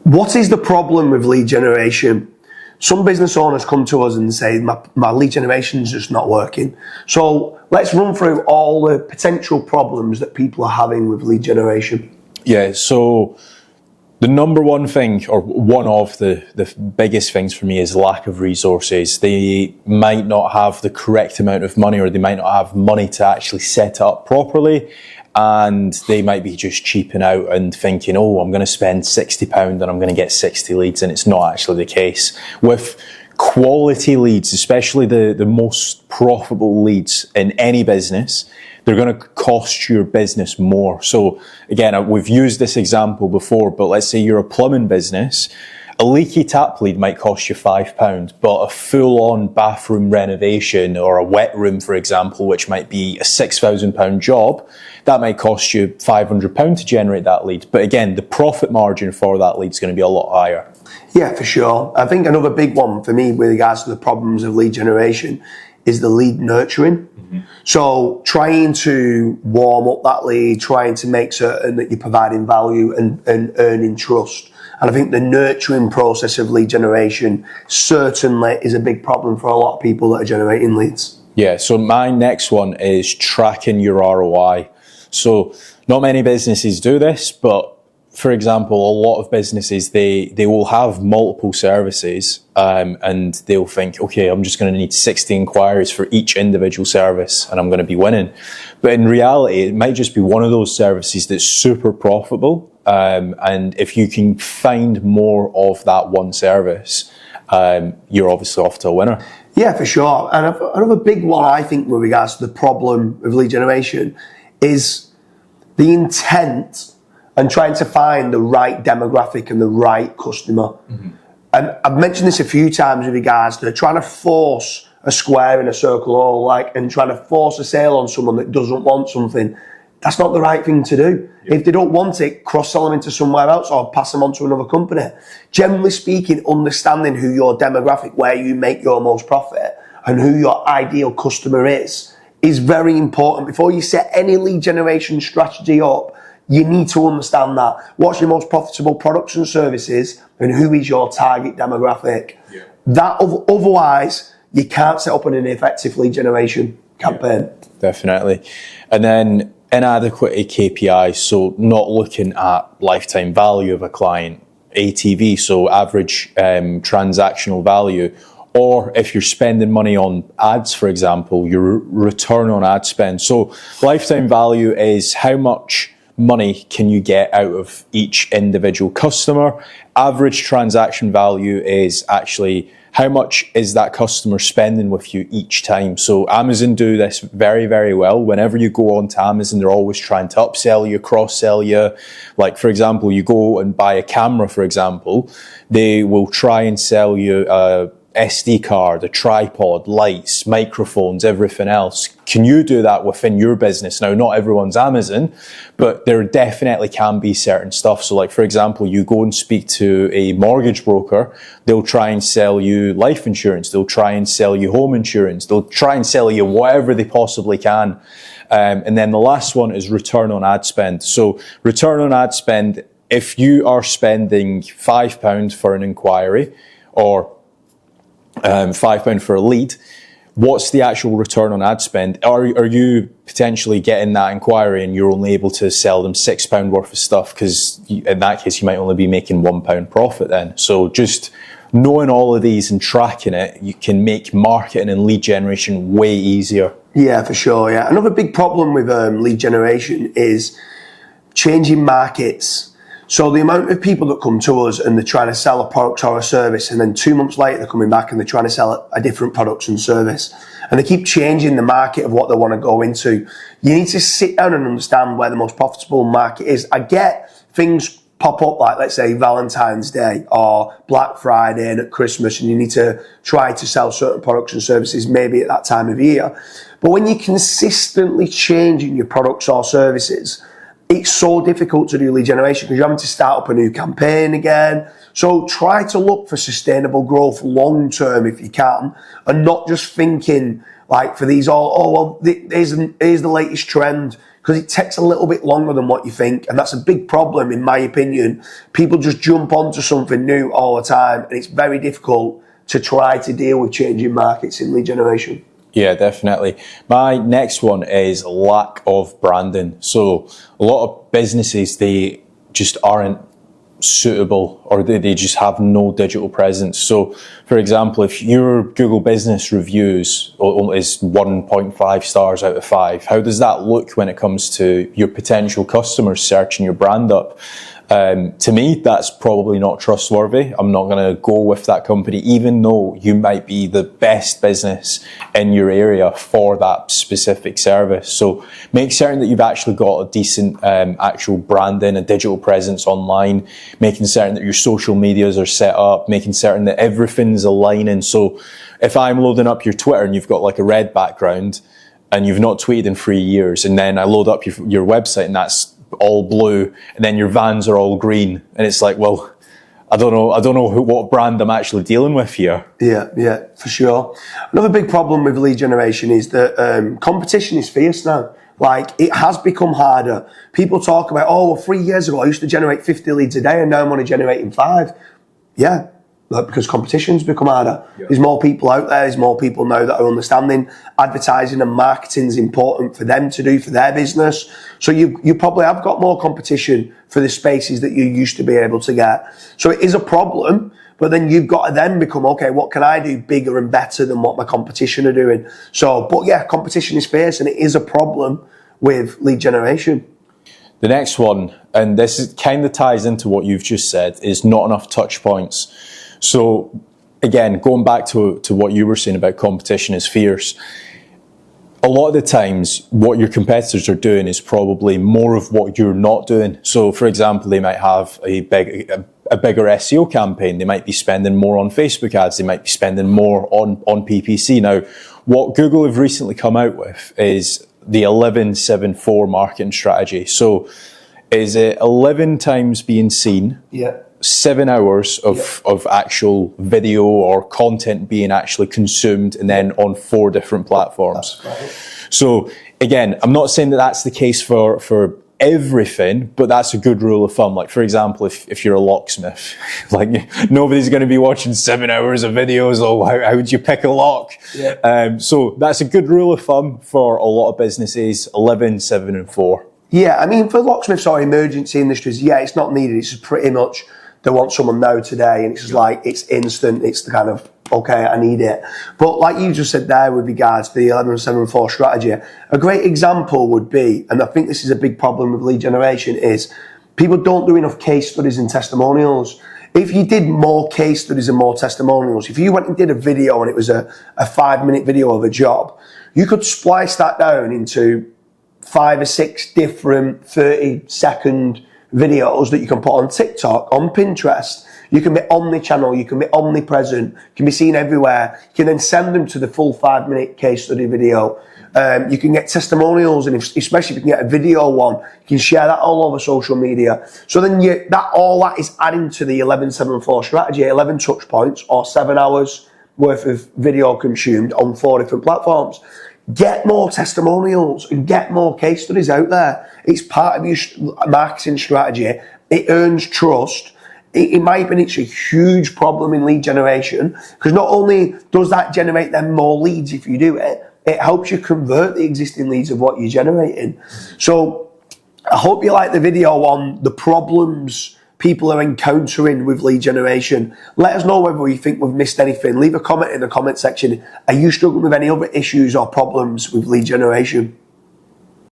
What is the problem with lead generation? Some business owners come to us and say, my lead generation is just not working. So let's run through all the potential problems that people are having with lead generation. Yeah, so the number one thing, or one of the biggest things for me, is lack of resources. They might not have the correct amount of money, or they might not have money to actually set it up properly. And they might be just cheaping out and thinking, oh, I'm going to spend £60 and I'm going to get 60 leads. And it's not actually the case. With quality leads, especially the most profitable leads in any business, they're going to cost your business more. So again, we've used this example before, but let's say you're a plumbing business. A leaky tap lead might cost you £5, but a full-on bathroom renovation or a wet room, for example, which might be a £6,000 job, that might cost you £500 to generate that lead. But again, the profit margin for that lead is going to be a lot higher. Yeah, for sure. I think another big one for me with regards to the problems of lead generation is the lead nurturing. Mm-hmm. So trying to warm up that lead, trying to make certain that you're providing value and earning trust. And I think the nurturing process of lead generation certainly is a big problem for a lot of people that are generating leads. Yeah, so my next one is tracking your ROI. So not many businesses do this, but for example, a lot of businesses, they will have multiple services and they'll think, okay, I'm just going to need 60 inquiries for each individual service and I'm going to be winning. But in reality, it might just be one of those services that's super profitable. And if you can find more of that one service, you're obviously off to a winner. Yeah, for sure. And another big one, I think, with regards to the problem of lead generation is the intent and trying to find the right demographic and the right customer. Mm-hmm. And I've mentioned this a few times with regards to trying to force a square in a circle, or and trying to force a sale on someone that doesn't want something. That's not the right thing to do. Yeah. If they don't want it, cross-sell them into somewhere else or pass them on to another company. Generally speaking, understanding who your demographic, where you make your most profit, and who your ideal customer is very important. Before you set any lead generation strategy up, you need to understand that. What's your most profitable products and services, and who is your target demographic? Yeah. Otherwise, you can't set up an effective lead generation campaign. Yeah, definitely. And then inadequate KPIs, so not looking at lifetime value of a client, ATV, so average transactional value, or if you're spending money on ads, for example, your return on ad spend. So lifetime value is how much money can you get out of each individual customer. Average transaction value is actually how much is that customer spending with you each time. So Amazon do this very, very well. Whenever you go onto Amazon, they're always trying to upsell you, cross-sell you. Like, for example, you go and buy a camera, for example, they will try and sell you a SD card, a tripod, lights, microphones, everything else. Can you do that within your business? Now, not everyone's Amazon, but there definitely can be certain stuff. So like, for example, you go and speak to a mortgage broker, they'll try and sell you life insurance, they'll try and sell you home insurance, they'll try and sell you whatever they possibly can. And then the last one is return on ad spend. So return on ad spend, if you are spending £5 for an inquiry or £5 for a lead, what's the actual return on ad spend? Are you potentially getting that inquiry and you're only able to sell them £6 worth of stuff? Because in that case, you might only be making £1 profit then. So just knowing all of these and tracking it, you can make marketing and lead generation way easier. Yeah, for sure. Yeah. Another big problem with lead generation is changing markets. So the amount of people that come to us and they're trying to sell a product or a service, and then 2 months later they're coming back and they're trying to sell a different product and service, and they keep changing the market of what they want to go into. You need to sit down and understand where the most profitable market is. I get things pop up like, let's say, Valentine's Day or Black Friday and at Christmas, and you need to try to sell certain products and services maybe at that time of year. But when you're consistently changing your products or services, it's so difficult to do lead generation because you're having to start up a new campaign again. So try to look for sustainable growth long term if you can, and not just thinking like for these here's the latest trend. Because because it takes a little bit longer than what you think. And that's a big problem, in my opinion. People just jump onto something new all the time, and it's very difficult to try to deal with changing markets in lead generation. Yeah, definitely. My next one is lack of branding. So a lot of businesses, they just aren't suitable, or they just have no digital presence. So for example, if your Google business reviews is 1.5 stars out of 5, how does that look when it comes to your potential customers searching your brand up? To me, that's probably not trustworthy. I'm not going to go with that company, even though you might be the best business in your area for that specific service. So make certain that you've actually got a decent actual branding, a digital presence online, making certain that your social medias are set up, making certain that everything's aligning. So if I'm loading up your Twitter and you've got like a red background and you've not tweeted in 3 years, and then I load up your website and that's all blue, and then your vans are all green, and it's like, well, I don't know what brand I'm actually dealing with here. Yeah, for sure. Another big problem with lead generation is that competition is fierce now. Like, it has become harder. People talk about, oh, well, 3 years ago I used to generate 50 leads a day, and now I'm only generating 5. Yeah, because competition's become harder. Yeah. There's more people out there. There's more people now that are understanding advertising and marketing is important for them to do for their business. So you probably have got more competition for the spaces that you used to be able to get. So it is a problem, but then you've got to then become, okay, what can I do bigger and better than what my competition are doing? So, but yeah, competition is fierce, and it is a problem with lead generation. The next one, and this kind of ties into what you've just said, is not enough touch points. So again, going back to what you were saying about competition is fierce. A lot of the times what your competitors are doing is probably more of what you're not doing. So for example, they might have a bigger SEO campaign. They might be spending more on Facebook ads. They might be spending more on PPC. Now, what Google have recently come out with is the 11-7-4 marketing strategy. So is it 11 times being seen? Yeah. 7 hours of actual video or content being actually consumed, and then on 4 different platforms. So again, I'm not saying that that's the case for everything, but that's a good rule of thumb. Like, for example, if you're a locksmith, like, nobody's going to be watching 7 hours of videos. Oh, how would you pick a lock? Yeah. So that's a good rule of thumb for a lot of businesses: 11, 7, and 4. Yeah, I mean, for locksmiths or emergency industries, yeah, it's not needed. It's just pretty much, they want someone now today, and it's just like, it's instant. It's the kind of, okay, I need it. But like you just said there with regards to the 11-7-4 strategy, a great example would be, and I think this is a big problem with lead generation, is people don't do enough case studies and testimonials. If you did more case studies and more testimonials, if you went and did a video and it was a 5-minute video of a job, you could splice that down into 5 or 6 different 30-second videos that you can put on TikTok, on Pinterest. You can be omni-channel, you can be omnipresent, you can be seen everywhere. You can then send them to the full 5-minute case study video. You can get testimonials, and especially if you can get a video one, you can share that all over social media. So then all that is adding to the 11-7-4 strategy, 11 touch points or 7 hours worth of video consumed on 4 different platforms. Get more testimonials and get more case studies out there. It's part of your marketing strategy. It earns trust. In my opinion, it's a huge problem in lead generation, because not only does that generate them more leads if you do it, it helps you convert the existing leads of what you're generating. So I hope you like the video on the problems people are encountering with lead generation. Let us know whether you think we've missed anything. Leave a comment in the comment section. Are you struggling with any other issues or problems with lead generation?